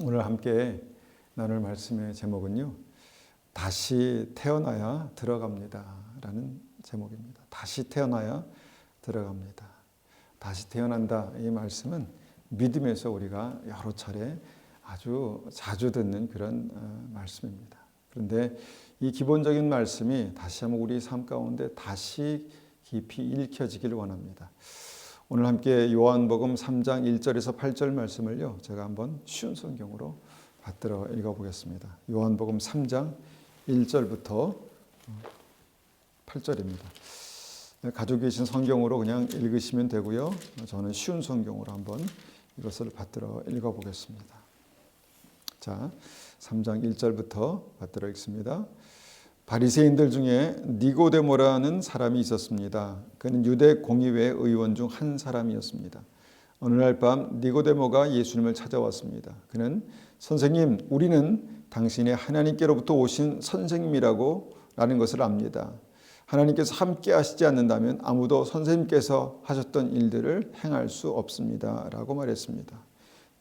오늘 함께 나눌 말씀의 제목은요, 다시 태어나야 들어갑니다 라는 제목입니다. 다시 태어나야 들어갑니다. 다시 태어난다, 이 말씀은 믿음에서 우리가 여러 차례 아주 자주 듣는 그런 말씀입니다. 그런데 이 기본적인 말씀이 다시 한번 우리 삶 가운데 다시 깊이 읽혀지길 원합니다. 오늘 함께 요한복음 3장 1절에서 8절 말씀을요, 제가 한번 쉬운 성경으로 받들어 읽어보겠습니다. 요한복음 3장 1절부터 8절입니다. 가지고 계신 성경으로 그냥 읽으시면 되고요. 저는 쉬운 성경으로 한번 이것을 받들어 읽어보겠습니다. 자, 3장 1절부터 받들어 읽습니다. 바리새인들 중에 니고데모라는 사람이 있었습니다. 그는 유대 공의회 의원 중 한 사람이었습니다. 어느 날 밤 니고데모가 예수님을 찾아왔습니다. 그는 선생님, 우리는 당신이 하나님께로부터 오신 선생님이라고 라는 것을 압니다. 하나님께서 함께 하시지 않는다면 아무도 선생님께서 하셨던 일들을 행할 수 없습니다 라고 말했습니다.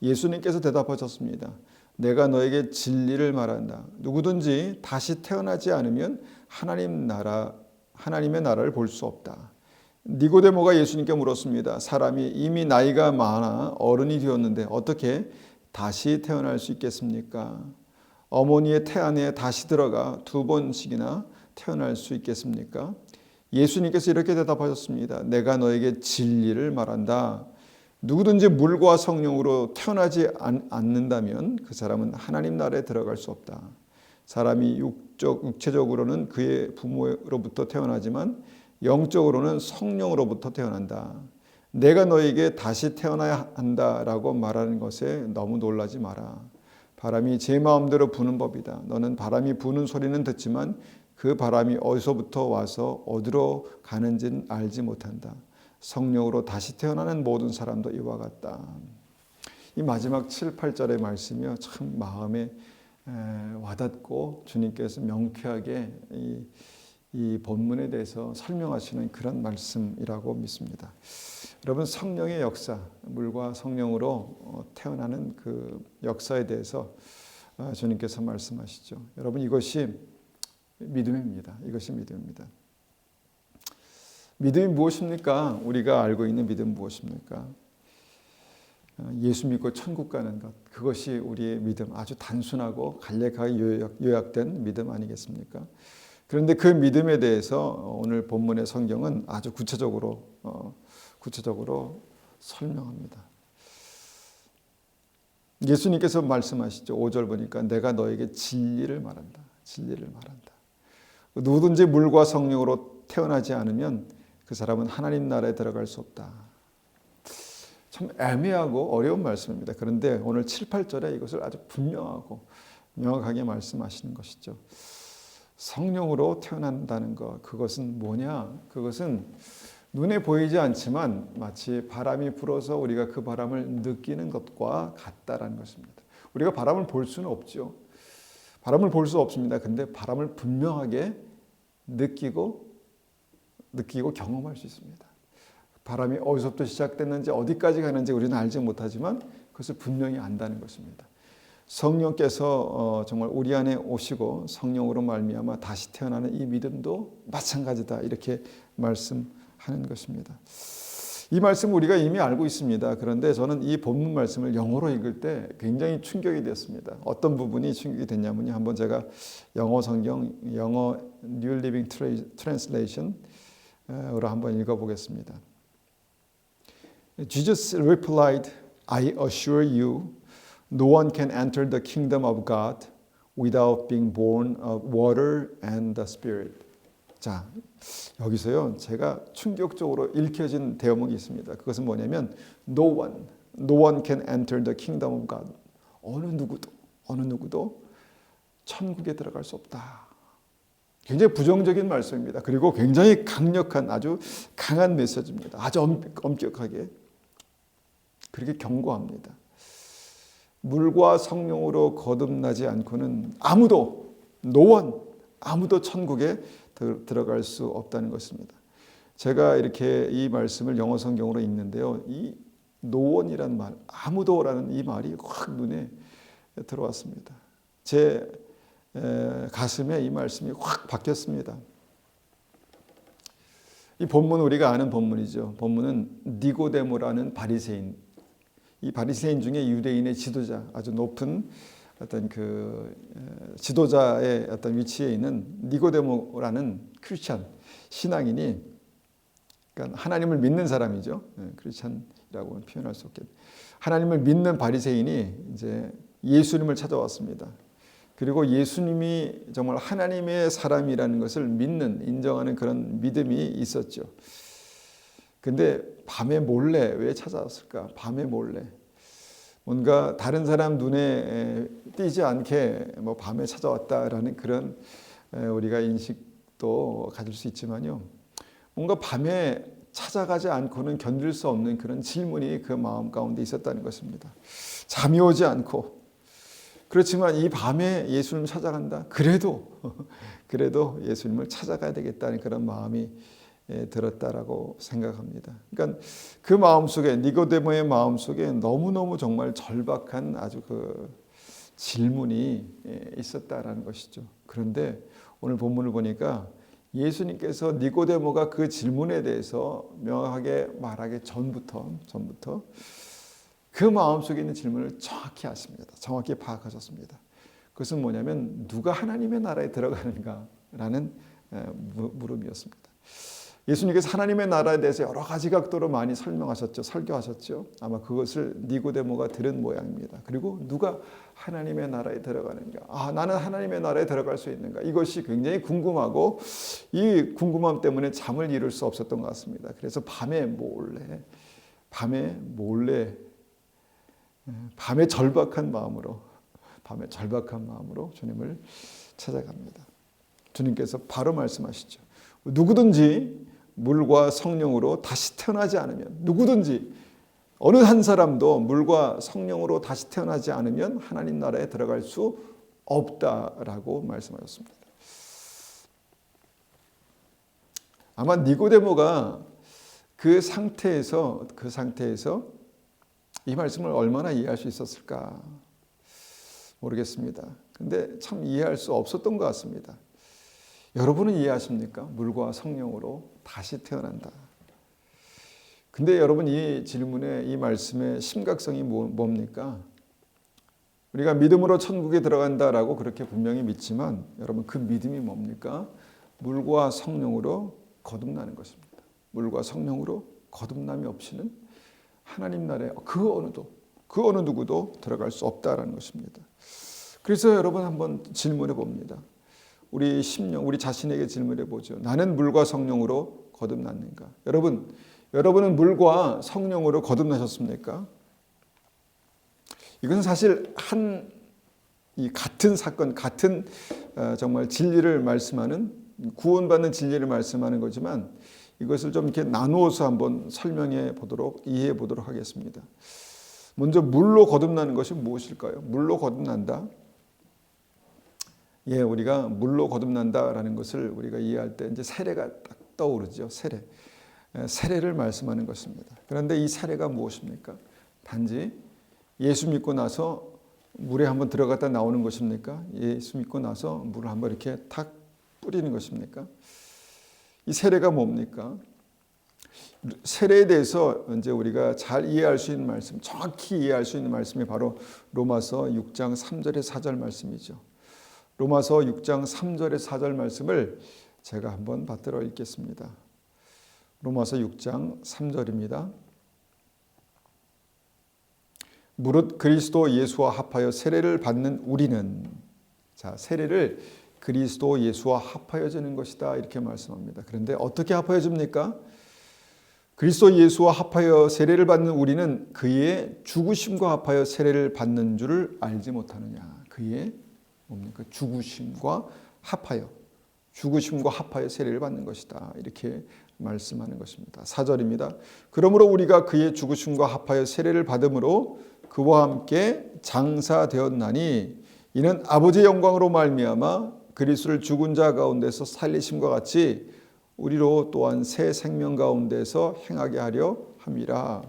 예수님께서 대답하셨습니다. 내가 너에게 진리를 말한다. 누구든지 다시 태어나지 않으면 하나님의 나라를 볼 수 없다. 니고데모가 예수님께 물었습니다. 사람이 이미 나이가 많아 어른이 되었는데 어떻게 다시 태어날 수 있겠습니까? 어머니의 태 안에 다시 들어가 2번씩이나 태어날 수 있겠습니까? 예수님께서 이렇게 대답하셨습니다. 내가 너에게 진리를 말한다. 누구든지 물과 성령으로 태어나지 않는다면 그 사람은 하나님 나라에 들어갈 수 없다. 사람이 육체적으로는 그의 부모로부터 태어나지만 영적으로는 성령으로부터 태어난다. 내가 너에게 다시 태어나야 한다라고 말하는 것에 너무 놀라지 마라. 바람이 제 마음대로 부는 법이다. 너는 바람이 부는 소리는 듣지만 그 바람이 어디서부터 와서 어디로 가는지는 알지 못한다. 성령으로 다시 태어나는 모든 사람도 이와 같다. 이 마지막 7, 8절의 말씀이요, 참 마음에 와닿고 주님께서 명쾌하게 이 본문에 대해서 설명하시는 그런 말씀이라고 믿습니다. 여러분, 성령의 역사, 물과 성령으로 태어나는 그 역사에 대해서 주님께서 말씀하시죠. 여러분, 이것이 믿음입니다. 이것이 믿음입니다. 믿음이 무엇입니까? 우리가 알고 있는 믿음은 무엇입니까? 예수 믿고 천국 가는 것, 그것이 우리의 믿음, 아주 단순하고 간략하게 요약된 믿음 아니겠습니까? 그런데 그 믿음에 대해서 오늘 본문의 성경은 아주 구체적으로 설명합니다. 예수님께서 말씀하시죠. 5절 보니까 내가 너에게 진리를 말한다. 진리를 말한다. 누구든지 물과 성령으로 태어나지 않으면 그 사람은 하나님 나라에 들어갈 수 없다. 참 애매하고 어려운 말씀입니다. 그런데 오늘 7, 8절에 이것을 아주 분명하고 명확하게 말씀하시는 것이죠. 성령으로 태어난다는 것, 그것은 뭐냐? 그것은 눈에 보이지 않지만 마치 바람이 불어서 우리가 그 바람을 느끼는 것과 같다라는 것입니다. 우리가 바람을 볼 수는 없죠. 바람을 볼 수 없습니다. 근데 바람을 분명하게 느끼고 경험할 수 있습니다. 바람이 어디서부터 시작됐는지 어디까지 가는지 우리는 알지 못하지만 그것을 분명히 안다는 것입니다. 성령께서 정말 우리 안에 오시고 성령으로 말미암아 다시 태어나는 이 믿음도 마찬가지다, 이렇게 말씀하는 것입니다. 이 말씀 우리가 이미 알고 있습니다. 그런데 저는 이 본문 말씀을 영어로 읽을 때 굉장히 충격이 됐습니다. 어떤 부분이 충격이 됐냐면요, 한번 제가 영어 성경, 영어 New Living Translation 으로 한번 읽어보겠습니다. Jesus replied, I assure you, no one can enter the kingdom of God without being born of water and the Spirit. 자, 여기서요, 제가 충격적으로 읽혀진 대목이 있습니다. 그것은 뭐냐면 no one can enter the kingdom of God. 어느 누구도 천국에 들어갈 수 없다. 굉장히 부정적인 말씀입니다. 그리고 굉장히 강력한, 아주 강한 메시지입니다. 아주 엄격하게 그렇게 경고합니다. 물과 성령으로 거듭나지 않고는 아무도 천국에 들어갈 수 없다는 것입니다. 제가 이렇게 이 말씀을 영어 성경으로 읽는데요, 이 노원이라는 말, 아무도라는 이 말이 확 눈에 들어왔습니다. 제 가슴에 이 말씀이 확 박혔습니다. 이 본문 우리가 아는 본문이죠. 본문은 니고데모라는 바리새인, 이 바리새인 중에 유대인의 지도자, 아주 높은 어떤 그 지도자의 어떤 위치에 있는 니고데모라는 크리스찬 신앙인이, 그러니까 하나님을 믿는 사람이죠. 크리스찬이라고 표현할 수 없겠. 하나님을 믿는 바리새인이 이제 예수님을 찾아왔습니다. 그리고 예수님이 정말 하나님의 사람이라는 것을 믿는, 인정하는 그런 믿음이 있었죠. 근데 밤에 몰래 왜 찾아왔을까? 밤에 몰래. 뭔가 다른 사람 눈에 띄지 않게 뭐 밤에 찾아왔다라는 그런 우리가 인식도 가질 수 있지만요. 뭔가 밤에 찾아가지 않고는 견딜 수 없는 그런 질문이 그 마음 가운데 있었다는 것입니다. 잠이 오지 않고, 그렇지만 이 밤에 예수님을 찾아간다. 그래도 예수님을 찾아가야 되겠다는 그런 마음이 들었다라고 생각합니다. 그러니까 그 마음 속에, 니고데모의 마음 속에 너무너무 정말 절박한 아주 그 질문이 있었다라는 것이죠. 그런데 오늘 본문을 보니까 예수님께서 니고데모가 그 질문에 대해서 명확하게 말하기 전부터 그 마음속에 있는 질문을 정확히 아십니다. 정확히 파악하셨습니다. 그것은 뭐냐면 누가 하나님의 나라에 들어가는가라는 물음이었습니다. 예수님께서 하나님의 나라에 대해서 여러 가지 각도로 많이 설명하셨죠. 설교하셨죠. 아마 그것을 니고데모가 들은 모양입니다. 그리고 누가 하나님의 나라에 들어가는가? 나는 하나님의 나라에 들어갈 수 있는가? 이것이 굉장히 궁금하고 이 궁금함 때문에 잠을 이룰 수 없었던 것 같습니다. 그래서 밤에 절박한 마음으로 주님을 찾아갑니다. 주님께서 바로 말씀하시죠. 누구든지 물과 성령으로 다시 태어나지 않으면, 누구든지 어느 한 사람도 물과 성령으로 다시 태어나지 않으면 하나님 나라에 들어갈 수 없다라고 말씀하셨습니다. 아마 니고데모가 그 상태에서 이 말씀을 얼마나 이해할 수 있었을까 모르겠습니다. 근데 참 이해할 수 없었던 것 같습니다. 여러분은 이해하십니까? 물과 성령으로 다시 태어난다. 근데 여러분, 이 질문의, 이 말씀의 심각성이 뭡니까? 우리가 믿음으로 천국에 들어간다라고 그렇게 분명히 믿지만 여러분, 그 믿음이 뭡니까? 물과 성령으로 거듭나는 것입니다. 물과 성령으로 거듭남이 없이는 하나님 나라에 그 어느 누구도 들어갈 수 없다라는 것입니다. 그래서 여러분 한번 질문해 봅니다. 우리 심령, 우리 자신에게 질문해 보죠. 나는 물과 성령으로 거듭났는가? 여러분은 물과 성령으로 거듭나셨습니까? 이것은 사실 이 같은 사건, 같은 정말 진리를 말씀하는, 구원받는 진리를 말씀하는 거지만 이것을 좀 이렇게 나누어서 한번 설명해 보도록, 이해해 보도록 하겠습니다. 먼저 물로 거듭나는 것이 무엇일까요? 물로 거듭난다. 우리가 물로 거듭난다라는 것을 우리가 이해할 때 이제 세례가 딱 떠오르죠. 세례를 말씀하는 것입니다. 그런데 이 세례가 무엇입니까? 단지 예수 믿고 나서 물에 한번 들어갔다 나오는 것입니까? 예수 믿고 나서 물을 한번 이렇게 탁 뿌리는 것입니까? 이 세례가 뭡니까? 세례에 대해서 이제 우리가 잘 이해할 수 있는 말씀, 정확히 이해할 수 있는 말씀이 바로 로마서 6장 3절의 4절 말씀이죠. 로마서 6장 3절의 4절 말씀을 제가 한번 받들어 읽겠습니다. 로마서 6장 3절입니다. 무릇 그리스도 예수와 합하여 세례를 받는 우리는, 세례를 그리스도 예수와 합하여지는 것이다 이렇게 말씀합니다. 그런데 어떻게 합하여집니까? 그리스도 예수와 합하여 세례를 받는 우리는 그의 죽으심과 합하여 세례를 받는 줄을 알지 못하느냐. 그의 뭡니까? 죽으심과 합하여 세례를 받는 것이다. 이렇게 말씀하는 것입니다. 4절입니다. 그러므로 우리가 그의 죽으심과 합하여 세례를 받음으로 그와 함께 장사되었나니 이는 아버지의 영광으로 말미암아 그리스도를 죽은 자 가운데서 살리심과 같이 우리로 또한 새 생명 가운데서 행하게 하려 함이라.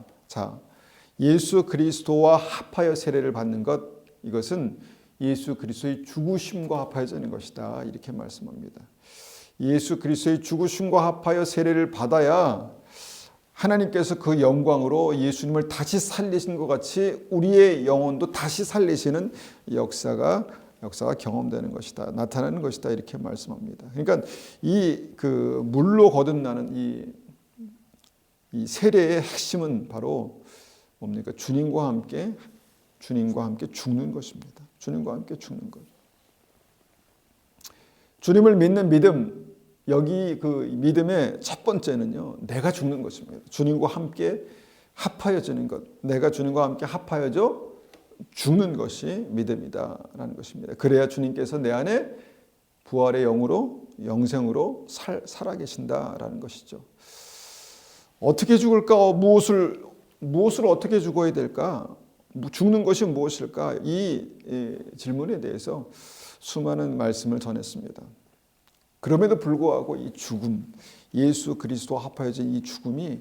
예수 그리스도와 합하여 세례를 받는 것, 이것은 예수 그리스도의 죽으심과 합하여 지는 것이다. 이렇게 말씀합니다. 예수 그리스도의 죽으심과 합하여 세례를 받아야 하나님께서 그 영광으로 예수님을 다시 살리신 것 같이 우리의 영혼도 다시 살리시는 역사가 경험되는 것이다. 나타나는 것이다. 이렇게 말씀합니다. 그러니까 이 그 물로 거듭나는 이 세례의 핵심은 바로 뭡니까? 주님과 함께 죽는 것입니다. 주님과 함께 죽는 것. 주님을 믿는 믿음, 여기 그 믿음의 첫 번째는요, 내가 죽는 것입니다. 주님과 함께 합하여지는 것. 내가 주님과 함께 합하여져 죽는 것이 믿음이다라는 것입니다. 그래야 주님께서 내 안에 부활의 영으로 영생으로 살아계신다라는 것이죠. 어떻게 죽을까? 무엇을 어떻게 죽어야 될까? 죽는 것이 무엇일까? 이 질문에 대해서 수많은 말씀을 전했습니다. 그럼에도 불구하고 이 죽음, 예수 그리스도와 합하여진 이 죽음이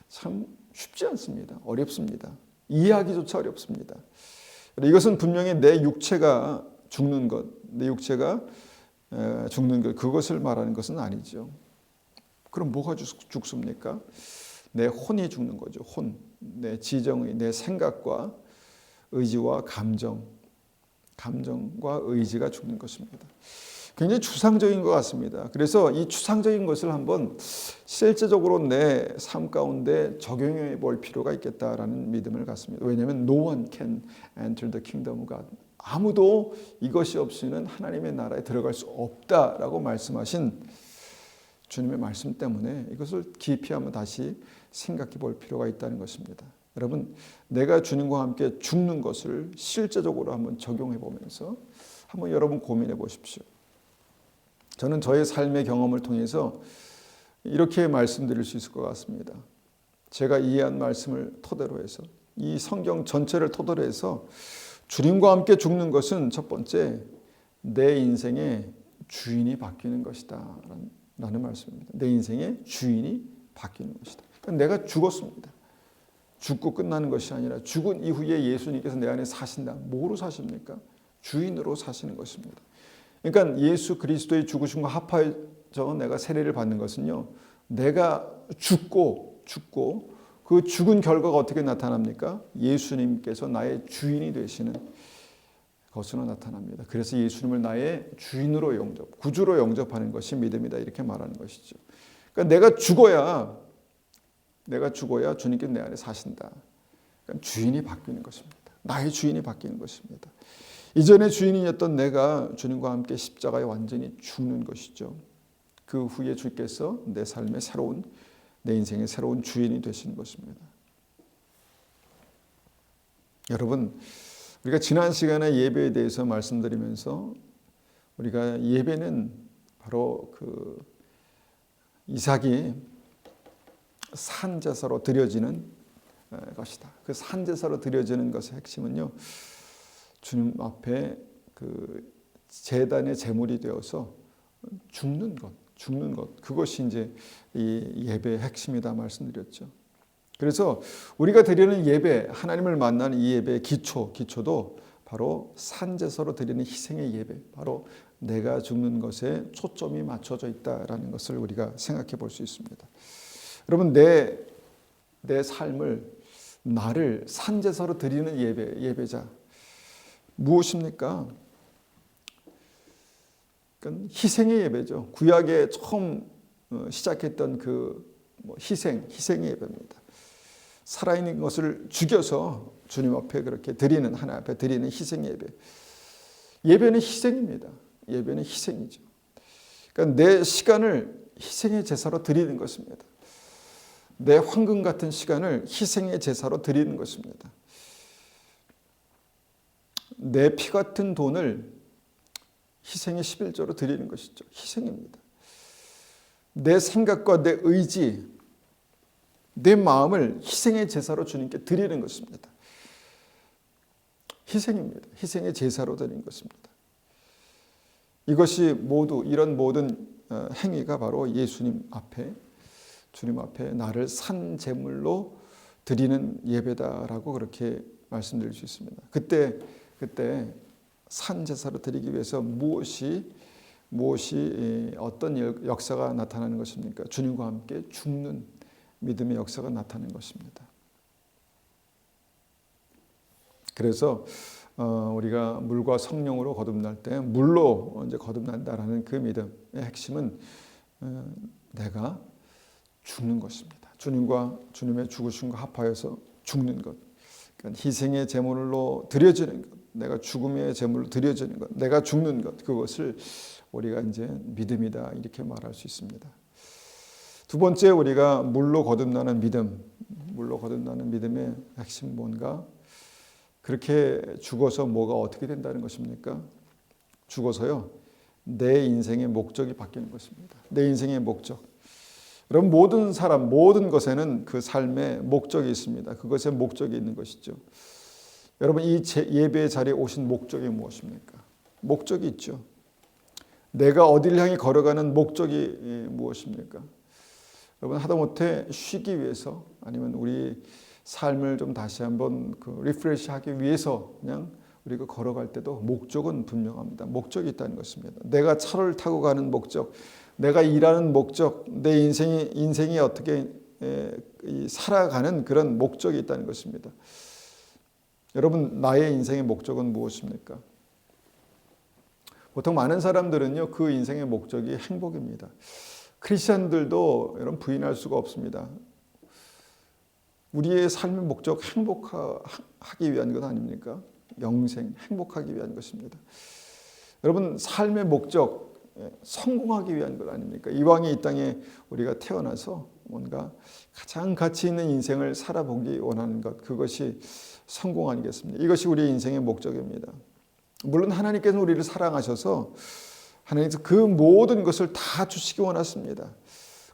참 쉽지 않습니다. 어렵습니다. 이해하기조차 어렵습니다. 이것은 분명히 내 육체가 죽는 것, 내 육체가 죽는 것, 그것을 말하는 것은 아니죠. 그럼 뭐가 죽습니까? 내 혼이 죽는 거죠. 혼, 내 지정의, 내 생각과 의지와 감정과 의지가 죽는 것입니다. 굉장히 추상적인 것 같습니다. 그래서 이 추상적인 것을 한번 실제적으로 내 삶 가운데 적용해 볼 필요가 있겠다라는 믿음을 갖습니다. 왜냐하면 No one can enter the kingdom of God. 아무도 이것이 없이는 하나님의 나라에 들어갈 수 없다라고 말씀하신 주님의 말씀 때문에 이것을 깊이 한번 다시 생각해 볼 필요가 있다는 것입니다. 여러분, 내가 주님과 함께 죽는 것을 실제적으로 한번 적용해 보면서 한번 여러분 고민해 보십시오. 저는 저의 삶의 경험을 통해서 이렇게 말씀드릴 수 있을 것 같습니다. 제가 이해한 말씀을 토대로 해서 이 성경 전체를 토대로 해서 주님과 함께 죽는 것은 첫 번째, 내 인생의 주인이 바뀌는 것이다 라는 말씀입니다. 내 인생의 주인이 바뀌는 것이다. 그러니까 내가 죽었습니다. 죽고 끝나는 것이 아니라 죽은 이후에 예수님께서 내 안에 사신다. 뭐로 사십니까? 주인으로 사시는 것입니다. 그러니까 예수 그리스도의 죽으심과 합하여져 내가 세례를 받는 것은요, 내가 죽고 그 죽은 결과가 어떻게 나타납니까? 예수님께서 나의 주인이 되시는 것으로 나타납니다. 그래서 예수님을 나의 주인으로 구주로 영접하는 것이 믿음이다. 이렇게 말하는 것이죠. 그러니까 내가 죽어야 주님께서 내 안에 사신다. 그러니까 주인이 바뀌는 것입니다. 나의 주인이 바뀌는 것입니다. 이전의 주인이었던 내가 주님과 함께 십자가에 완전히 죽는 것이죠. 그 후에 주께서 내 삶의 내 인생의 새로운 주인이 되시는 것입니다. 여러분, 우리가 지난 시간에 예배에 대해서 말씀드리면서 우리가 예배는 바로 그 이삭이 산제사로 드려지는 것이다. 그 산제사로 드려지는 것의 핵심은요, 주님 앞에 그 제단의 제물이 되어서 죽는 것. 그것이 이제 이 예배의 핵심이다 말씀드렸죠. 그래서 우리가 드리는 예배, 하나님을 만나는 이 예배의 기초도 바로 산제사로 드리는 희생의 예배, 바로 내가 죽는 것에 초점이 맞춰져 있다라는 것을 우리가 생각해 볼 수 있습니다. 여러분, 내 삶을, 나를 산제사로 드리는 예배자 무엇입니까? 그러니까 희생의 예배죠. 구약에 처음 시작했던 그 희생의 예배입니다. 살아있는 것을 죽여서 주님 앞에 그렇게 드리는, 하나님 앞에 드리는 희생의 예배. 예배는 희생입니다. 예배는 희생이죠. 그러니까 내 시간을 희생의 제사로 드리는 것입니다. 내 황금 같은 시간을 희생의 제사로 드리는 것입니다. 내 피 같은 돈을 희생의 11조로 드리는 것이죠. 희생입니다. 내 생각과 내 의지, 내 마음을 희생의 제사로 주님께 드리는 것입니다. 희생입니다. 희생의 제사로 드리는 것입니다. 이것이 이런 모든 행위가 바로 주님 앞에 나를 산 제물로 드리는 예배다라고 그렇게 말씀드릴 수 있습니다. 그때 그때 산 제사로 드리기 위해서 무엇이 어떤 역사가 나타나는 것입니까? 주님과 함께 죽는 믿음의 역사가 나타나는 것입니다. 그래서 우리가 물과 성령으로 거듭날 때 물로 이제 거듭난다라는 그 믿음의 핵심은 내가 죽는 것입니다. 주님과 주님의 죽으심과 합하여서 죽는 것. 그러니까 희생의 제물로 드려지는 것, 내가 죽음의 제물로 드려지는 것, 내가 죽는 것, 그것을 우리가 이제 믿음이다 이렇게 말할 수 있습니다. 두 번째, 우리가 물로 거듭나는 믿음의 핵심 뭔가? 그렇게 죽어서 뭐가 어떻게 된다는 것입니까? 죽어서요, 내 인생의 목적이 바뀌는 것입니다. 내 인생의 목적. 여러분, 모든 사람, 모든 것에는 그 삶의 목적이 있습니다. 그것에 목적이 있는 것이죠. 여러분, 이 예배의 자리에 오신 목적이 무엇입니까? 목적이 있죠. 내가 어디를 향해 걸어가는 목적이 무엇입니까? 여러분, 하다못해 쉬기 위해서, 아니면 우리 삶을 좀 다시 한번 리프레시하기 위해서 그냥 우리가 걸어갈 때도 목적은 분명합니다. 목적이 있다는 것입니다. 내가 차를 타고 가는 목적, 내가 일하는 목적, 내 인생이 어떻게 살아가는 그런 목적이 있다는 것입니다. 여러분, 나의 인생의 목적은 무엇입니까? 보통 많은 사람들은요, 그 인생의 목적이 행복입니다. 크리스천들도 여러분 부인할 수가 없습니다. 우리의 삶의 목적 행복하기 위한 것 아닙니까? 영생, 행복하기 위한 것입니다. 여러분, 삶의 목적 성공하기 위한 것 아닙니까? 이왕에 이 땅에 우리가 태어나서 뭔가 가장 가치 있는 인생을 살아보기 원하는 것, 그것이 성공 아니겠습니까? 이것이 우리의 인생의 목적입니다. 물론 하나님께서 우리를 사랑하셔서 하나님께서 그 모든 것을 다 주시기 원하십니다.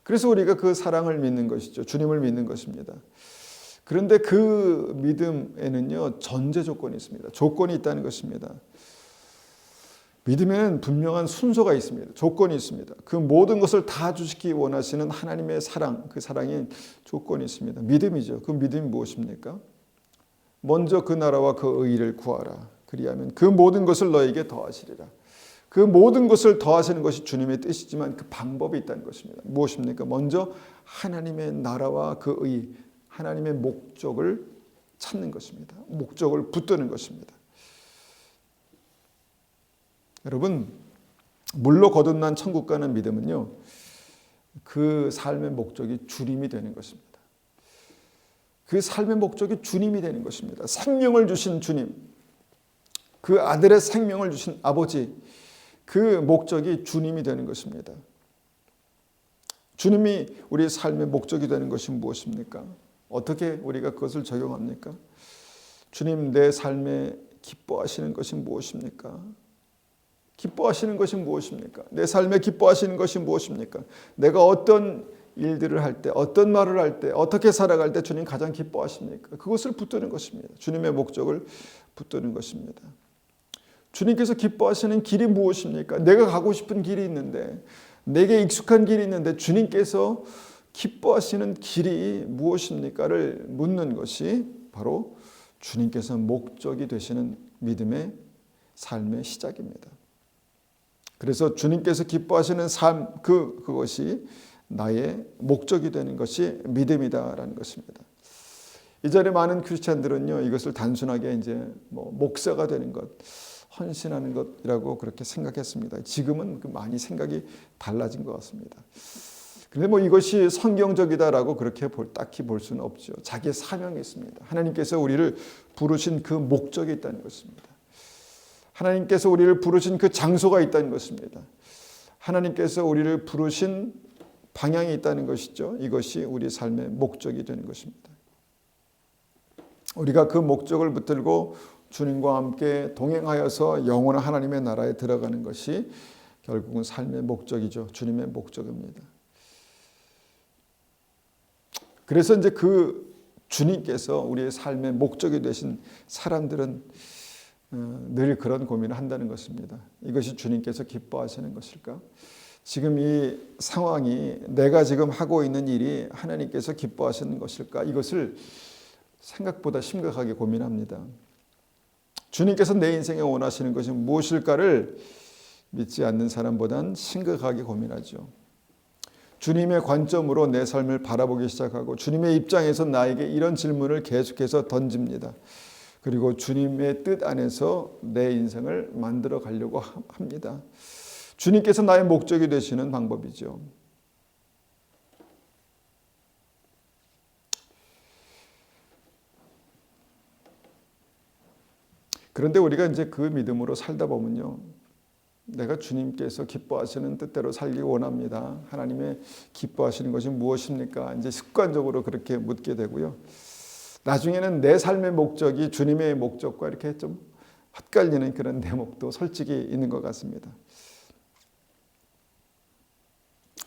그래서 우리가 그 사랑을 믿는 것이죠. 주님을 믿는 것입니다. 그런데 그 믿음에는요, 전제 조건이 있습니다. 조건이 있다는 것입니다. 믿음에는 분명한 순서가 있습니다. 조건이 있습니다. 그 모든 것을 다 주시기 원하시는 하나님의 사랑, 그 사랑에 조건이 있습니다. 믿음이죠. 그 믿음이 무엇입니까? 먼저 그 나라와 그 의를 구하라. 그리하면 그 모든 것을 너에게 더하시리라. 그 모든 것을 더하시는 것이 주님의 뜻이지만 그 방법이 있다는 것입니다. 무엇입니까? 먼저 하나님의 나라와 그 의, 하나님의 목적을 찾는 것입니다. 목적을 붙드는 것입니다. 여러분, 물로 거듭난 천국 가는 믿음은요, 그 삶의 목적이 주님이 되는 것입니다. 그 삶의 목적이 주님이 되는 것입니다. 생명을 주신 주님, 그 아들의 생명을 주신 아버지, 그 목적이 주님이 되는 것입니다. 주님이 우리의 삶의 목적이 되는 것이 무엇입니까? 어떻게 우리가 그것을 적용합니까? 주님, 내 삶에 기뻐하시는 것이 무엇입니까? 기뻐하시는 것이 무엇입니까? 내 삶에 기뻐하시는 것이 무엇입니까? 내가 어떤 일들을 할 때, 어떤 말을 할 때, 어떻게 살아갈 때 주님 가장 기뻐하십니까? 그것을 붙드는 것입니다. 주님의 목적을 붙드는 것입니다. 주님께서 기뻐하시는 길이 무엇입니까? 내가 가고 싶은 길이 있는데, 내게 익숙한 길이 있는데 주님께서 기뻐하시는 길이 무엇입니까를 묻는 것이 바로 주님께서 목적이 되시는 믿음의 삶의 시작입니다. 그래서 주님께서 기뻐하시는 삶, 그것이 나의 목적이 되는 것이 믿음이다라는 것입니다. 이 자리에 많은 크리스찬들은요, 이것을 단순하게 이제 목사가 되는 것, 헌신하는 것이라고 그렇게 생각했습니다. 지금은 많이 생각이 달라진 것 같습니다. 그런데 이것이 성경적이다라고 그렇게 딱히 볼 수는 없죠. 자기의 사명이 있습니다. 하나님께서 우리를 부르신 그 목적이 있다는 것입니다. 하나님께서 우리를 부르신 그 장소가 있다는 것입니다. 하나님께서 우리를 부르신 방향이 있다는 것이죠. 이것이 우리 삶의 목적이 되는 것입니다. 우리가 그 목적을 붙들고 주님과 함께 동행하여서 영원한 하나님의 나라에 들어가는 것이 결국은 삶의 목적이죠. 주님의 목적입니다. 그래서 이제 그 주님께서 우리의 삶의 목적이 되신 사람들은 늘 그런 고민을 한다는 것입니다. 이것이 주님께서 기뻐하시는 것일까? 지금 이 상황이, 내가 지금 하고 있는 일이 하나님께서 기뻐하시는 것일까? 이것을 생각보다 심각하게 고민합니다. 주님께서 내 인생에 원하시는 것이 무엇일까를 믿지 않는 사람보단 심각하게 고민하죠. 주님의 관점으로 내 삶을 바라보기 시작하고 주님의 입장에서 나에게 이런 질문을 계속해서 던집니다. 그리고 주님의 뜻 안에서 내 인생을 만들어 가려고 합니다. 주님께서 나의 목적이 되시는 방법이죠. 그런데 우리가 이제 그 믿음으로 살다 보면요, 내가 주님께서 기뻐하시는 뜻대로 살기 원합니다. 하나님의 기뻐하시는 것이 무엇입니까? 이제 습관적으로 그렇게 묻게 되고요. 나중에는 내 삶의 목적이 주님의 목적과 이렇게 좀 헛갈리는 그런 대목도 솔직히 있는 것 같습니다.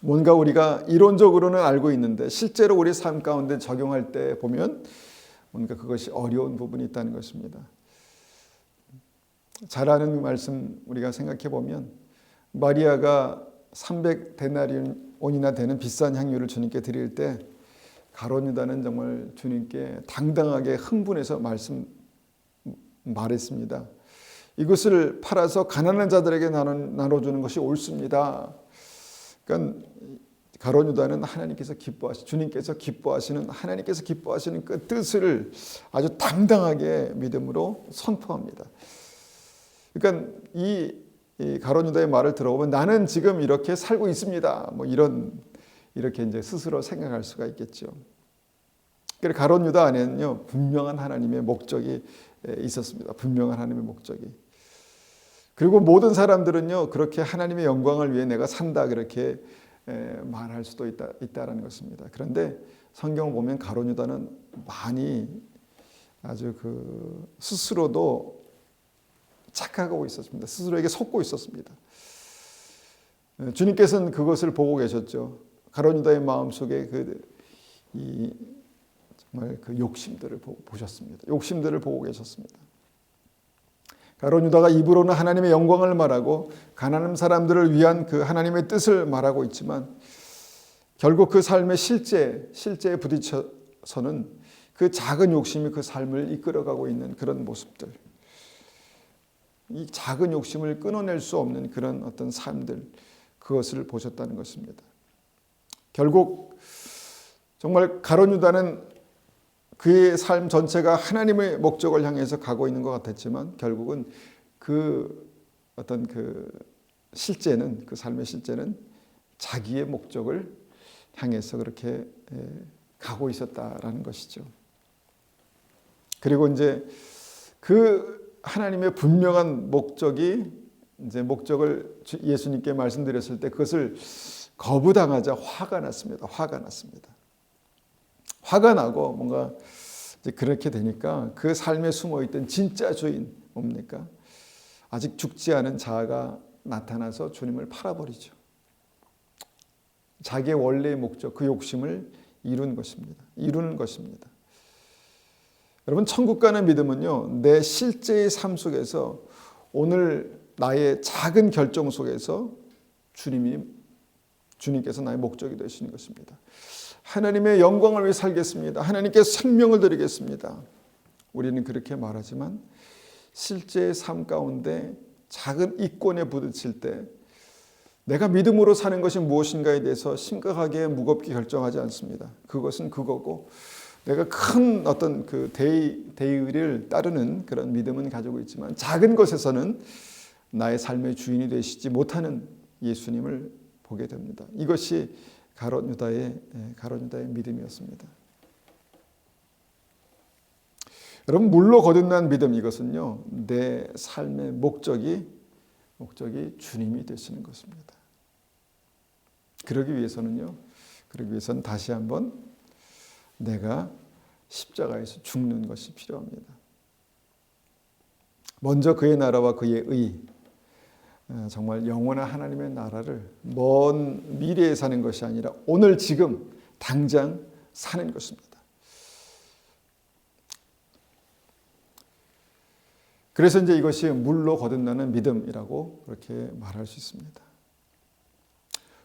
뭔가 우리가 이론적으로는 알고 있는데 실제로 우리 삶 가운데 적용할 때 보면 뭔가 그것이 어려운 부분이 있다는 것입니다. 잘 아는 말씀 우리가 생각해 보면 마리아가 300데나리온이나 되는 비싼 향유를 주님께 드릴 때 가룟 유다는 정말 주님께 당당하게 흥분해서 말했습니다. 이것을 팔아서 가난한 자들에게 나눠주는 것이 옳습니다. 그러니까 가룟 유다는 주님께서 기뻐하시는 하나님께서 기뻐하시는 그 뜻을 아주 당당하게 믿음으로 선포합니다. 그러니까 이 가룟 유다의 말을 들어보면 나는 지금 이렇게 살고 있습니다. 뭐 이렇게 이제 스스로 생각할 수가 있겠죠. 그래서 가룟 유다 안에는요 분명한 하나님의 목적이 있었습니다. 분명한 하나님의 목적이. 그리고 모든 사람들은요 그렇게 하나님의 영광을 위해 내가 산다 그렇게 말할 수도 있다라는 것입니다. 그런데 성경을 보면 가룟 유다는 많이 아주 스스로도 착각하고 있었습니다. 스스로에게 속고 있었습니다. 주님께서는 그것을 보고 계셨죠. 가룟 유다의 마음속에 정말 그 욕심들을 보셨습니다. 욕심들을 보고 계셨습니다. 가룟 유다가 입으로는 하나님의 영광을 말하고 가난한 사람들을 위한 그 하나님의 뜻을 말하고 있지만 결국 그 삶의 실제에 부딪혀서는 그 작은 욕심이 그 삶을 이끌어가고 있는 그런 모습들, 이 작은 욕심을 끊어낼 수 없는 그런 어떤 삶들, 그것을 보셨다는 것입니다. 결국 정말 가룟 유다는 그의 삶 전체가 하나님의 목적을 향해서 가고 있는 것 같았지만 결국은 그 삶의 실제는 자기의 목적을 향해서 그렇게 가고 있었다라는 것이죠. 그리고 이제 그 하나님의 분명한 목적을 예수님께 말씀드렸을 때 그것을 거부당하자 화가 났습니다. 화가 나고 뭔가 이제 그렇게 되니까 그 삶에 숨어있던 진짜 주인 뭡니까? 아직 죽지 않은 자아가 나타나서 주님을 팔아버리죠. 자기의 원래의 목적, 그 욕심을 이루는 것입니다. 여러분, 천국 가는 믿음은요, 내 실제의 삶 속에서 오늘 나의 작은 결정 속에서 주님께서 나의 목적이 되시는 것입니다. 하나님의 영광을 위해 살겠습니다. 하나님께 생명을 드리겠습니다. 우리는 그렇게 말하지만 실제의 삶 가운데 작은 이권에 부딪힐 때 내가 믿음으로 사는 것이 무엇인가에 대해서 심각하게 무겁게 결정하지 않습니다. 그것은 그거고 내가 큰 어떤 그 대의를 따르는 그런 믿음은 가지고 있지만 작은 것에서는 나의 삶의 주인이 되시지 못하는 예수님을 보게 됩니다. 이것이 가룟 유다의 믿음이었습니다. 여러분, 물로 거듭난 믿음, 이것은요 내 삶의 목적이 주님이 되시는 것입니다. 그러기 위해서는 다시 한번 내가 십자가에서 죽는 것이 필요합니다. 먼저 그의 나라와 그의 의, 정말 영원한 하나님의 나라를 먼 미래에 사는 것이 아니라 오늘 지금 당장 사는 것입니다. 그래서 이제 이것이 물로 거듭나는 믿음이라고 그렇게 말할 수 있습니다.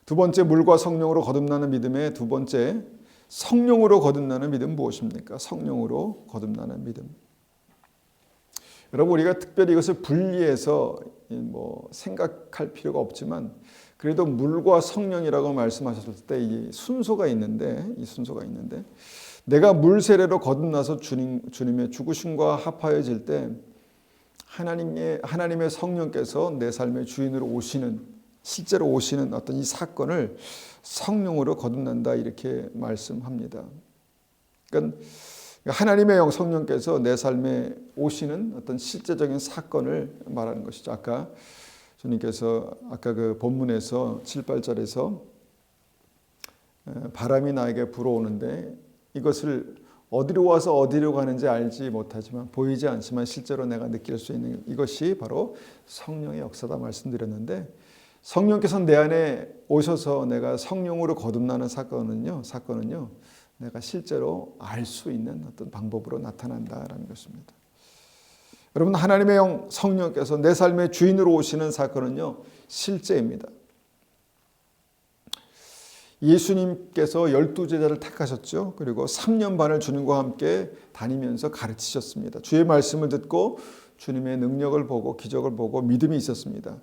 두 번째, 물과 성령으로 거듭나는 믿음의 두 번째, 성령으로 거듭나는 믿음 무엇입니까? 성령으로 거듭나는 믿음. 여러분 우리가 특별히 이것을 분리해서 생각할 필요가 없지만 그래도 물과 성령이라고 말씀하셨을 때 이 순서가 있는데 내가 물 세례로 거듭나서 주님의 죽으심과 합하여질 때 하나님의 성령께서 내 삶의 주인으로 실제로 오시는 어떤 이 사건을 성령으로 거듭난다 이렇게 말씀합니다. 그러니까 하나님의 영 성령께서 내 삶에 오시는 어떤 실제적인 사건을 말하는 것이죠. 아까 주님께서 그 본문에서 7절에서 바람이 나에게 불어오는데 이것을 어디로 와서 어디로 가는지 알지 못하지만 보이지 않지만 실제로 내가 느낄 수 있는 이것이 바로 성령의 역사다 말씀드렸는데 성령께서 내 안에 오셔서 내가 성령으로 거듭나는 사건은요 내가 실제로 알 수 있는 어떤 방법으로 나타난다라는 것입니다. 여러분 하나님의 영 성령께서 내 삶의 주인으로 오시는 사건은요 실제입니다. 예수님께서 12제자를 택하셨죠. 그리고 3년 반을 주님과 함께 다니면서 가르치셨습니다. 주의 말씀을 듣고 주님의 능력을 보고 기적을 보고 믿음이 있었습니다.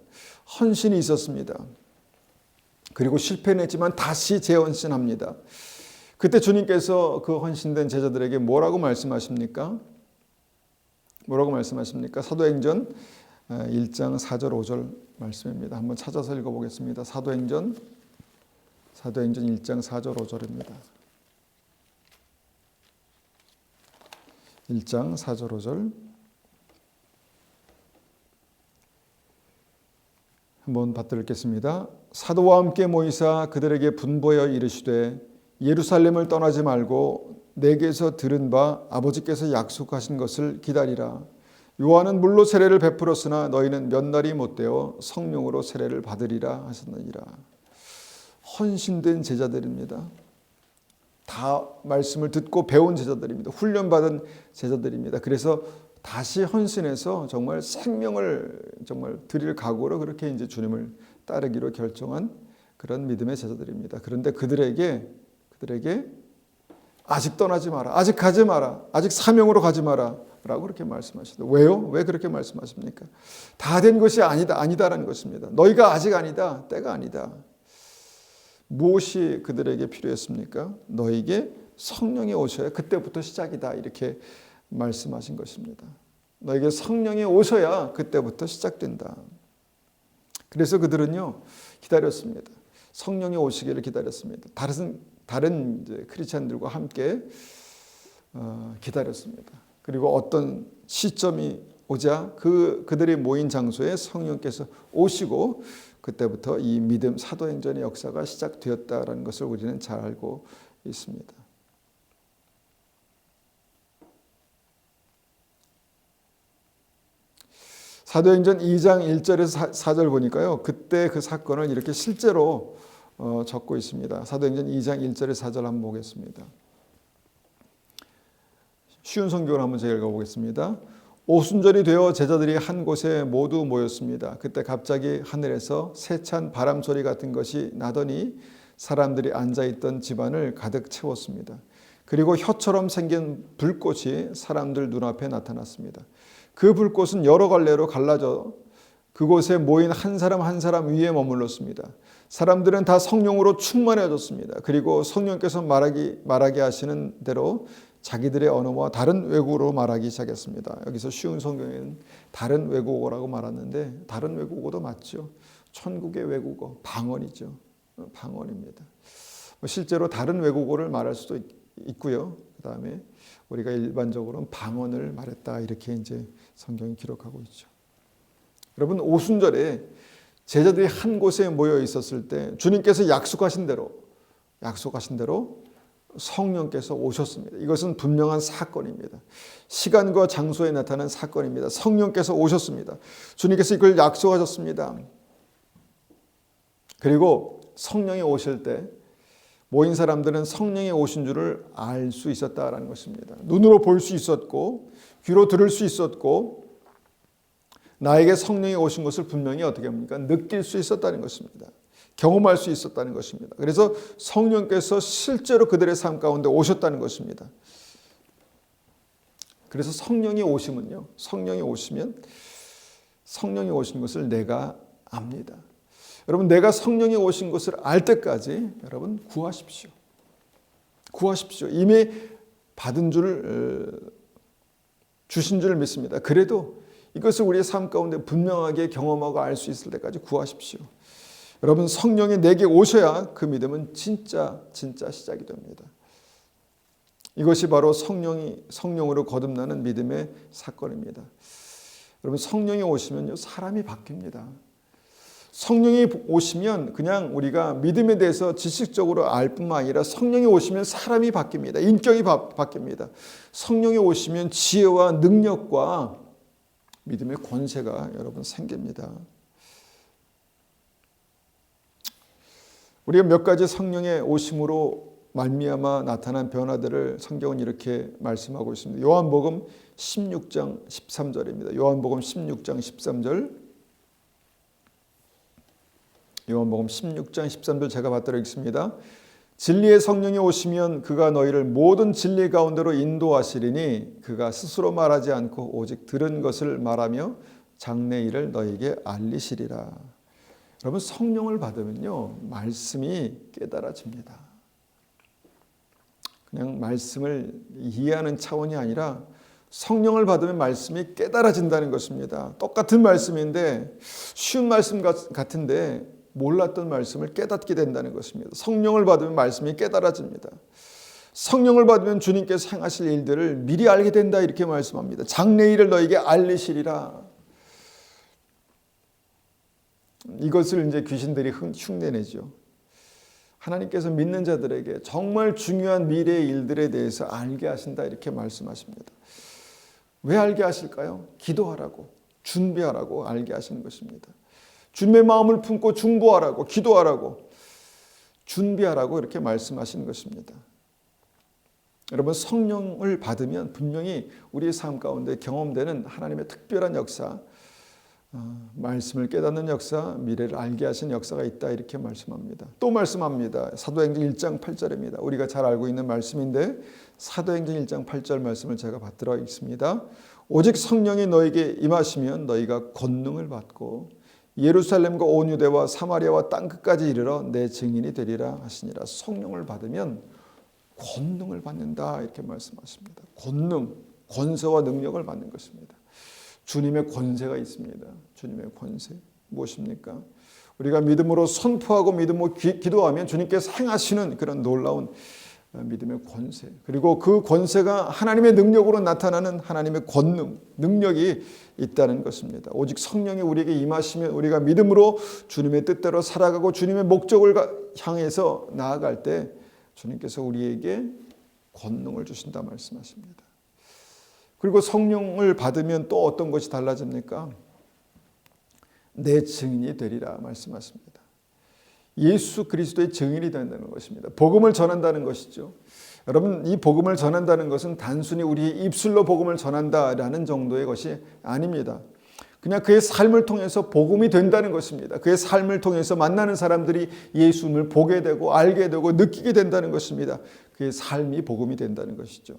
헌신이 있었습니다. 그리고 실패했지만 다시 재헌신합니다. 그때 주님께서 그 헌신된 제자들에게 뭐라고 말씀하십니까? 사도행전 1장 4절 5절 말씀입니다. 한번 찾아서 읽어보겠습니다. 사도행전 1장 4절 5절입니다. 1장 4절 5절 한번 받들겠습니다. 사도와 함께 모이사 그들에게 분부하여 이르시되 예루살렘을 떠나지 말고 내게서 들은 바 아버지께서 약속하신 것을 기다리라. 요한은 물로 세례를 베풀었으나 너희는 몇 날이 못되어 성령으로 세례를 받으리라 하셨느니라. 헌신된 제자들입니다. 다 말씀을 듣고 배운 제자들입니다. 훈련받은 제자들입니다. 그래서 다시 헌신해서 정말 생명을 정말 드릴 각오로 그렇게 이제 주님을 따르기로 결정한 그런 믿음의 제자들입니다. 그런데 그들에게 아직 떠나지 마라, 아직 가지 마라, 아직 사명으로 가지 마라 라고 그렇게 말씀하시다. 왜요? 왜 그렇게 말씀하십니까? 다 된 것이 아니다라는 것입니다. 너희가 아직 아니다, 때가 아니다. 무엇이 그들에게 필요했습니까? 너에게 성령이 오셔야 그때부터 시작이다 이렇게 말씀하신 것입니다. 너에게 성령이 오셔야 그때부터 시작된다. 그래서 그들은요 기다렸습니다. 성령이 오시기를 기다렸습니다. 다른 이제 크리스찬들과 함께 기다렸습니다. 그리고 어떤 시점이 오자 그들이 모인 장소에 성령께서 오시고 그때부터 이 믿음 사도행전의 역사가 시작되었다라는 것을 우리는 잘 알고 있습니다. 사도행전 2장 1절에서 4절 보니까요. 그때 그 사건을 이렇게 실제로 적고 있습니다. 사도행전 2장 1절에서 4절 한번 보겠습니다. 쉬운 성경을 한번 제가 읽어보겠습니다. 오순절이 되어 제자들이 한 곳에 모두 모였습니다. 그때 갑자기 하늘에서 세찬 바람 소리 같은 것이 나더니 사람들이 앉아있던 집안을 가득 채웠습니다. 그리고 혀처럼 생긴 불꽃이 사람들 눈앞에 나타났습니다. 그 불꽃은 여러 갈래로 갈라져 그곳에 모인 한 사람 한 사람 위에 머물렀습니다. 사람들은 다 성령으로 충만해졌습니다. 그리고 성령께서 말하게 하시는 대로 자기들의 언어와 다른 외국어로 말하기 시작했습니다. 여기서 쉬운 성경에는 다른 외국어라고 말하는데 다른 외국어도 맞죠. 천국의 외국어, 방언이죠. 방언입니다. 실제로 다른 외국어를 말할 수도 있고요. 그 다음에 우리가 일반적으로는 방언을 말했다 이렇게 이제 성경이 기록하고 있죠. 여러분 오순절에 제자들이 한 곳에 모여 있었을 때 주님께서 약속하신 대로 성령께서 오셨습니다. 이것은 분명한 사건입니다. 시간과 장소에 나타난 사건입니다. 성령께서 오셨습니다. 주님께서 이걸 약속하셨습니다. 그리고 성령이 오실 때 모인 사람들은 성령이 오신 줄을 알 수 있었다라는 것입니다. 눈으로 볼 수 있었고 귀로 들을 수 있었고 나에게 성령이 오신 것을 분명히 어떻게 합니까? 느낄 수 있었다는 것입니다. 경험할 수 있었다는 것입니다. 그래서 성령께서 실제로 그들의 삶 가운데 오셨다는 것입니다. 그래서 성령이 오시면요. 성령이 오시면 성령이 오신 것을 내가 압니다. 여러분, 내가 성령이 오신 것을 알 때까지 여러분 구하십시오. 구하십시오. 이미 받은 주신 줄 믿습니다. 그래도 이것을 우리의 삶 가운데 분명하게 경험하고 알 수 있을 때까지 구하십시오. 여러분, 성령이 내게 오셔야 그 믿음은 진짜 시작이 됩니다. 이것이 바로 성령으로 거듭나는 믿음의 사건입니다. 여러분, 성령이 오시면요, 사람이 바뀝니다. 성령이 오시면 그냥 우리가 믿음에 대해서 지식적으로 알 뿐만 아니라 성령이 오시면 사람이 바뀝니다. 인격이 바뀝니다. 성령이 오시면 지혜와 능력과 믿음의 권세가 여러분 생깁니다. 우리가 몇 가지 성령의 오심으로 말미암아 나타난 변화들을 성경은 이렇게 말씀하고 있습니다. 요한복음 16장 13절입니다. 요한복음 16장 13절. 요한복음 16장 13절 제가 받들어 읽습니다. 진리의 성령이 오시면 그가 너희를 모든 진리 가운데로 인도하시리니 그가 스스로 말하지 않고 오직 들은 것을 말하며 장래 일을 너희에게 알리시리라. 여러분, 성령을 받으면요, 말씀이 깨달아집니다. 그냥 말씀을 이해하는 차원이 아니라 성령을 받으면 말씀이 깨달아진다는 것입니다. 똑같은 말씀인데 쉬운 말씀 같은데 몰랐던 말씀을 깨닫게 된다는 것입니다. 성령을 받으면 말씀이 깨달아집니다. 성령을 받으면 주님께서 행하실 일들을 미리 알게 된다, 이렇게 말씀합니다. 장래 일을 너에게 알리시리라. 이것을 이제 귀신들이 흉내내죠. 하나님께서 믿는 자들에게 정말 중요한 미래의 일들에 대해서 알게 하신다, 이렇게 말씀하십니다. 왜 알게 하실까요? 기도하라고, 준비하라고 알게 하시는 것입니다. 주님의 마음을 품고 중보하라고, 기도하라고, 준비하라고 이렇게 말씀하시는 것입니다. 여러분, 성령을 받으면 분명히 우리의 삶 가운데 경험되는 하나님의 특별한 역사, 말씀을 깨닫는 역사, 미래를 알게 하신 역사가 있다, 이렇게 말씀합니다. 또 말씀합니다. 사도행전 1장 8절입니다. 우리가 잘 알고 있는 말씀인데 사도행전 1장 8절 말씀을 제가 받들어 있습니다. 오직 성령이 너에게 임하시면 너희가 권능을 받고 예루살렘과 온 유대와 사마리아와 땅끝까지 이르러 내 증인이 되리라 하시니라. 성령을 받으면 권능을 받는다, 이렇게 말씀하십니다. 권능, 권세와 능력을 받는 것입니다. 주님의 권세가 있습니다. 주님의 권세 무엇입니까? 우리가 믿음으로 선포하고 믿음으로 기도하면 주님께서 행하시는 그런 놀라운 믿음의 권세, 그리고 그 권세가 하나님의 능력으로 나타나는 하나님의 권능, 능력이 있다는 것입니다. 오직 성령이 우리에게 임하시면 우리가 믿음으로 주님의 뜻대로 살아가고 주님의 목적을 향해서 나아갈 때 주님께서 우리에게 권능을 주신다 말씀하십니다. 그리고 성령을 받으면 또 어떤 것이 달라집니까? 내 증인이 되리라 말씀하십니다. 예수 그리스도의 증인이 된다는 것입니다. 복음을 전한다는 것이죠. 여러분, 이 복음을 전한다는 것은 단순히 우리의 입술로 복음을 전한다라는 정도의 것이 아닙니다. 그냥 그의 삶을 통해서 복음이 된다는 것입니다. 그의 삶을 통해서 만나는 사람들이 예수님을 보게 되고 알게 되고 느끼게 된다는 것입니다. 그의 삶이 복음이 된다는 것이죠.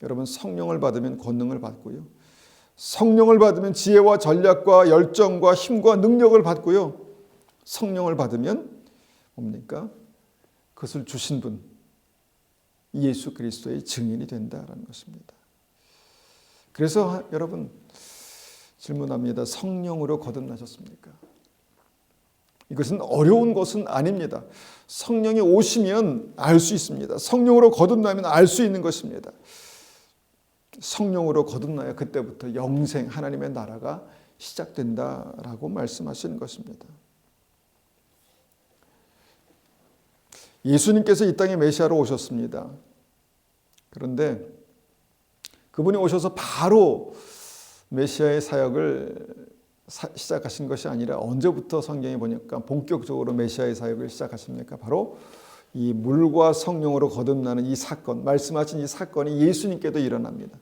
여러분, 성령을 받으면 권능을 받고요. 성령을 받으면 지혜와 전략과 열정과 힘과 능력을 받고요. 성령을 받으면 뭡니까? 그것을 주신 분, 예수 그리스도의 증인이 된다라는 것입니다. 그래서 여러분, 질문합니다. 성령으로 거듭나셨습니까? 이것은 어려운 것은 아닙니다. 성령이 오시면 알 수 있습니다. 성령으로 거듭나면 알 수 있는 것입니다. 성령으로 거듭나야 그때부터 영생, 하나님의 나라가 시작된다라고 말씀하시는 것입니다. 예수님께서 이 땅에 메시아로 오셨습니다. 그런데 그분이 오셔서 바로 메시아의 사역을 시작하신 것이 아니라 언제부터 성경에 보니까 본격적으로 메시아의 사역을 시작하십니까? 바로 이 물과 성령으로 거듭나는 이 사건, 말씀하신 이 사건이 예수님께도 일어납니다.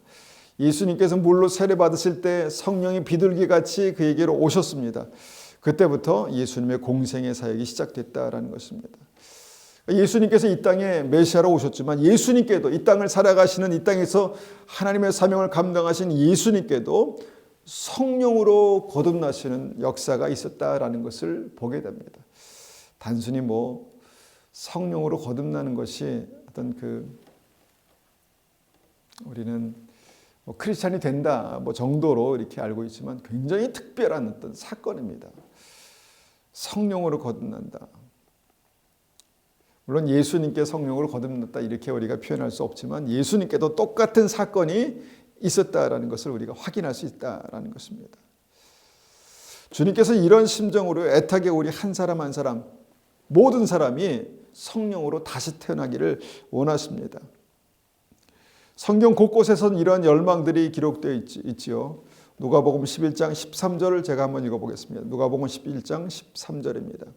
예수님께서 물로 세례 받으실 때 성령이 비둘기같이 그에게로 오셨습니다. 그때부터 예수님의 공생의 사역이 시작됐다라는 것입니다. 예수님께서 이 땅에 메시아로 오셨지만 예수님께도 이 땅을 살아가시는 이 땅에서 하나님의 사명을 감당하신 예수님께도 성령으로 거듭나시는 역사가 있었다라는 것을 보게 됩니다. 단순히 성령으로 거듭나는 것이 어떤 우리는 크리스찬이 된다 정도로 이렇게 알고 있지만 굉장히 특별한 어떤 사건입니다. 성령으로 거듭난다. 물론 예수님께 성령으로 거듭났다 이렇게 우리가 표현할 수 없지만 예수님께도 똑같은 사건이 있었다라는 것을 우리가 확인할 수 있다라는 것입니다. 주님께서 이런 심정으로 애타게 우리 한 사람 한 사람 모든 사람이 성령으로 다시 태어나기를 원하십니다. 성경 곳곳에선 이러한 열망들이 기록되어 있지요. 누가복음 11장 13절을 제가 한번 읽어보겠습니다. 누가복음 11장 13절입니다.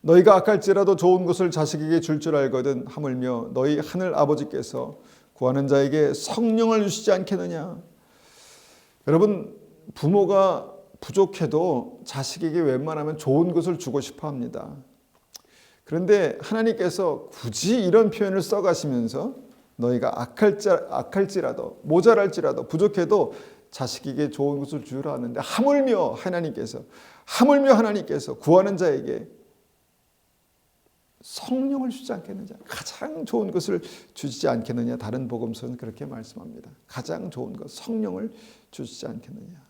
너희가 악할지라도 좋은 것을 자식에게 줄 줄 알거든 하물며 너희 하늘 아버지께서 구하는 자에게 성령을 주시지 않겠느냐. 여러분, 부모가 부족해도 자식에게 웬만하면 좋은 것을 주고 싶어 합니다. 그런데 하나님께서 굳이 이런 표현을 써가시면서 너희가 악할지라도 모자랄지라도 부족해도 자식에게 좋은 것을 주라 하는데 하물며 하나님께서 구하는 자에게 성령을 주지 않겠느냐. 가장 좋은 것을 주시지 않겠느냐. 다른 복음서는 그렇게 말씀합니다. 가장 좋은 것, 성령을 주시지 않겠느냐.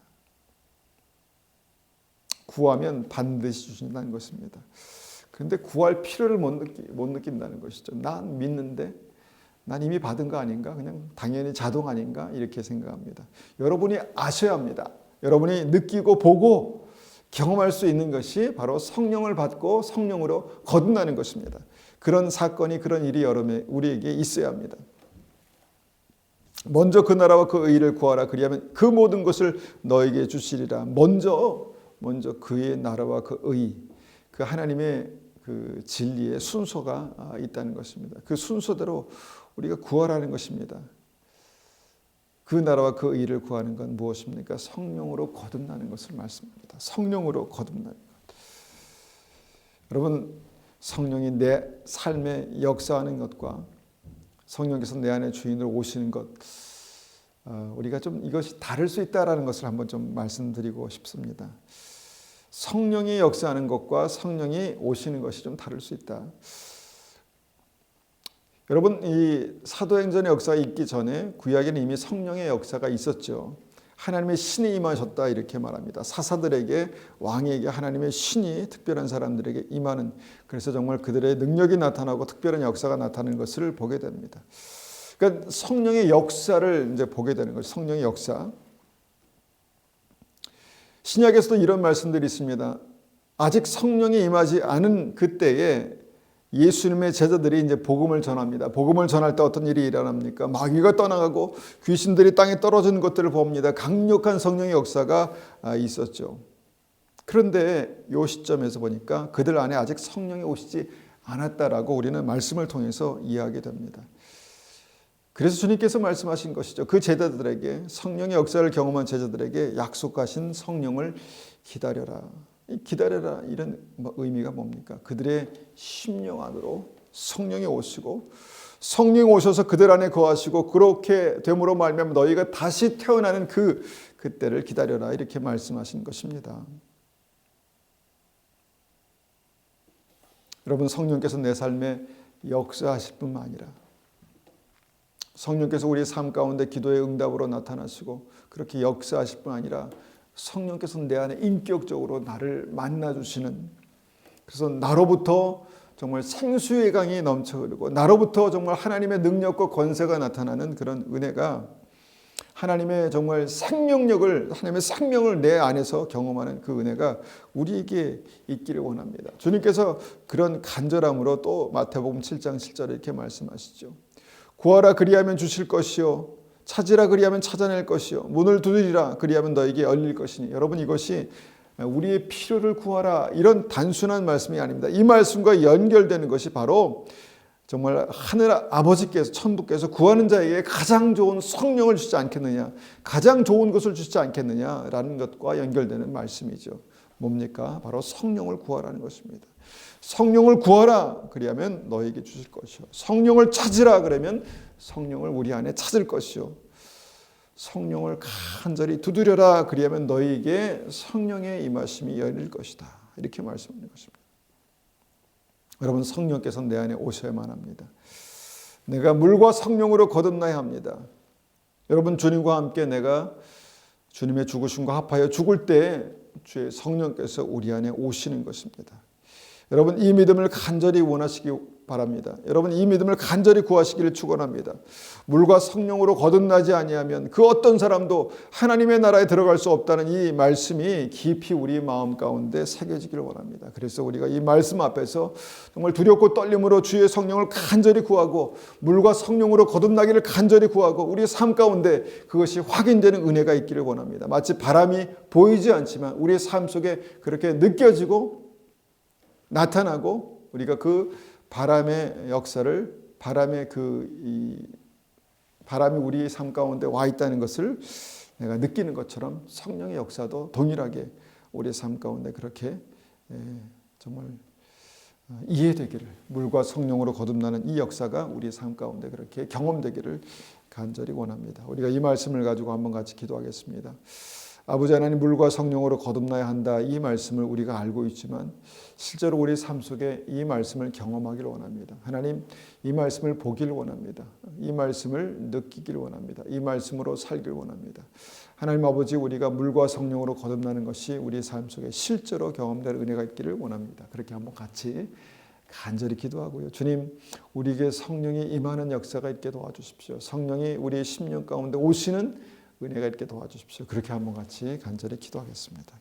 구하면 반드시 주신다는 것입니다. 그런데 구할 필요를 못 느낀다는 것이죠. 난 믿는데 난 이미 받은 거 아닌가? 그냥 당연히 자동 아닌가? 이렇게 생각합니다. 여러분이 아셔야 합니다. 여러분이 느끼고 보고 경험할 수 있는 것이 바로 성령을 받고 성령으로 거듭나는 것입니다. 그런 사건이 그런 일이 우리에게 있어야 합니다. 먼저 그 나라와 그 의를 구하라. 그리하면 그 모든 것을 너에게 주시리라. 먼저 그의 나라와 그 의, 그 하나님의 그 진리의 순서가 있다는 것입니다. 그 순서대로 우리가 구하라는 것입니다. 그 나라와 그 의를 구하는 건 무엇입니까? 성령으로 거듭나는 것을 말씀합니다. 성령으로 거듭나는 것. 여러분, 성령이 내 삶에 역사하는 것과 성령께서 내 안에 주인으로 오시는 것, 우리가 좀 이것이 다를 수 있다라는 것을 한번 좀 말씀드리고 싶습니다. 성령이 역사하는 것과 성령이 오시는 것이 좀 다를 수 있다. 여러분, 이 사도행전의 역사가 있기 전에 구약에는 이미 성령의 역사가 있었죠. 하나님의 신이 임하셨다 이렇게 말합니다. 사사들에게, 왕에게 하나님의 신이 특별한 사람들에게 임하는, 그래서 정말 그들의 능력이 나타나고 특별한 역사가 나타나는 것을 보게 됩니다. 그러니까 성령의 역사를 이제 보게 되는 거죠. 성령의 역사. 신약에서도 이런 말씀들이 있습니다. 아직 성령이 임하지 않은 그때에 예수님의 제자들이 이제 복음을 전합니다. 복음을 전할 때 어떤 일이 일어납니까? 마귀가 떠나가고 귀신들이 땅에 떨어지는 것들을 봅니다. 강력한 성령의 역사가 있었죠. 그런데 이 시점에서 보니까 그들 안에 아직 성령이 오시지 않았다라고 우리는 말씀을 통해서 이해하게 됩니다. 그래서 주님께서 말씀하신 것이죠. 그 제자들에게, 성령의 역사를 경험한 제자들에게 약속하신 성령을 기다려라. 기다려라, 이런 의미가 뭡니까? 그들의 심령 안으로 성령이 오시고 성령이 오셔서 그들 안에 거하시고 그렇게 됨으로 말미암아 너희가 다시 태어나는 그때를 기다려라, 이렇게 말씀하신 것입니다. 여러분, 성령께서 내 삶에 역사하실 뿐만 아니라 성령께서 우리의 삶 가운데 기도의 응답으로 나타나시고 그렇게 역사하실 뿐 아니라 성령께서 내 안에 인격적으로 나를 만나주시는, 그래서 나로부터 정말 생수의 강이 넘쳐 흐르고 나로부터 정말 하나님의 능력과 권세가 나타나는 그런 은혜가, 하나님의 정말 생명력을, 하나님의 생명을 내 안에서 경험하는 그 은혜가 우리에게 있기를 원합니다. 주님께서 그런 간절함으로 또 마태복음 7장 7절에 이렇게 말씀하시죠. 구하라 그리하면 주실 것이요 찾으라 그리하면 찾아낼 것이요 문을 두드리라 그리하면 너에게 열릴 것이니. 여러분, 이것이 우리의 필요를 구하라 이런 단순한 말씀이 아닙니다. 이 말씀과 연결되는 것이 바로 정말 하늘 아버지께서 천부께서 구하는 자에게 가장 좋은 성령을 주지 않겠느냐, 가장 좋은 것을 주지 않겠느냐라는 것과 연결되는 말씀이죠. 뭡니까? 바로 성령을 구하라는 것입니다. 성령을 구하라 그리하면 너에게 주실 것이요, 성령을 찾으라 그러면 성령을 우리 안에 찾을 것이요, 성령을 간절히 두드려라 그리하면 너에게 성령의 임하심이 열릴 것이다. 이렇게 말씀하는 것입니다. 여러분, 성령께서 내 안에 오셔야만 합니다. 내가 물과 성령으로 거듭나야 합니다. 여러분, 주님과 함께 내가 주님의 죽으심과 합하여 죽을 때 주의 성령께서 우리 안에 오시는 것입니다. 여러분, 이 믿음을 간절히 원하시기 바랍니다. 여러분, 이 믿음을 간절히 구하시기를 축원합니다. 물과 성령으로 거듭나지 아니하면 그 어떤 사람도 하나님의 나라에 들어갈 수 없다는 이 말씀이 깊이 우리 마음 가운데 새겨지기를 원합니다. 그래서 우리가 이 말씀 앞에서 정말 두렵고 떨림으로 주의 성령을 간절히 구하고 물과 성령으로 거듭나기를 간절히 구하고 우리 삶 가운데 그것이 확인되는 은혜가 있기를 원합니다. 마치 바람이 보이지 않지만 우리의 삶 속에 그렇게 느껴지고 나타나고 우리가 그 바람의 역사를, 바람이 우리의 삶 가운데 와 있다는 것을 내가 느끼는 것처럼 성령의 역사도 동일하게 우리의 삶 가운데 그렇게 정말 이해되기를, 물과 성령으로 거듭나는 이 역사가 우리의 삶 가운데 그렇게 경험되기를 간절히 원합니다. 우리가 이 말씀을 가지고 한번 같이 기도하겠습니다. 아버지 하나님, 물과 성령으로 거듭나야 한다, 이 말씀을 우리가 알고 있지만 실제로 우리 삶 속에 이 말씀을 경험하기를 원합니다. 하나님, 이 말씀을 보기를 원합니다. 이 말씀을 느끼기를 원합니다. 이 말씀으로 살기를 원합니다. 하나님 아버지, 우리가 물과 성령으로 거듭나는 것이 우리 삶 속에 실제로 경험될 은혜가 있기를 원합니다. 그렇게 한번 같이 간절히 기도하고요. 주님, 우리에게 성령이 임하는 역사가 있게 도와주십시오. 성령이 우리의 심령 가운데 오시는 은혜가 있게 도와주십시오. 그렇게 한번 같이 간절히 기도하겠습니다.